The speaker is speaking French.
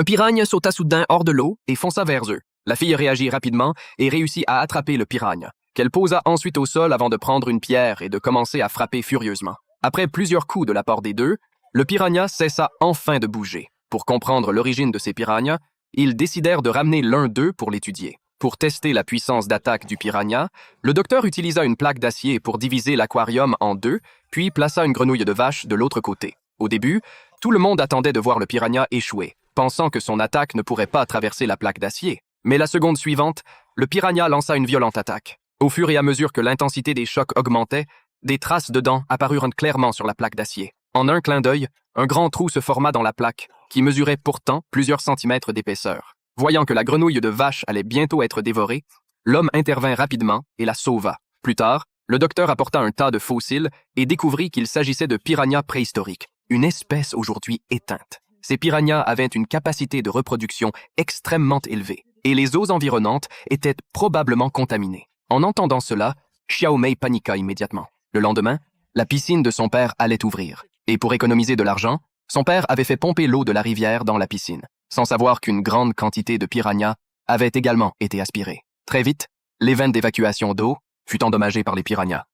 Un piranha sauta soudain hors de l'eau et fonça vers eux. La fille réagit rapidement et réussit à attraper le piranha, qu'elle posa ensuite au sol avant de prendre une pierre et de commencer à frapper furieusement. Après plusieurs coups de la part des deux, le piranha cessa enfin de bouger. Pour comprendre l'origine de ces piranhas, ils décidèrent de ramener l'un d'eux pour l'étudier. Pour tester la puissance d'attaque du piranha, le docteur utilisa une plaque d'acier pour diviser l'aquarium en deux, puis plaça une grenouille de vache de l'autre côté. Au début, tout le monde attendait de voir le piranha échouer, pensant que son attaque ne pourrait pas traverser la plaque d'acier. Mais la seconde suivante, le piranha lança une violente attaque. Au fur et à mesure que l'intensité des chocs augmentait, des traces de dents apparurent clairement sur la plaque d'acier. En un clin d'œil, un grand trou se forma dans la plaque, qui mesurait pourtant plusieurs centimètres d'épaisseur. Voyant que la grenouille de vache allait bientôt être dévorée, l'homme intervint rapidement et la sauva. Plus tard, le docteur apporta un tas de fossiles et découvrit qu'il s'agissait de piranhas préhistoriques, une espèce aujourd'hui éteinte. Ces piranhas avaient une capacité de reproduction extrêmement élevée, et les eaux environnantes étaient probablement contaminées. En entendant cela, Xiao Mei paniqua immédiatement. Le lendemain, la piscine de son père allait ouvrir, et pour économiser de l'argent, son père avait fait pomper l'eau de la rivière dans la piscine, sans savoir qu'une grande quantité de piranhas avait également été aspirée. Très vite, l'évent d'évacuation d'eau fut endommagé par les piranhas.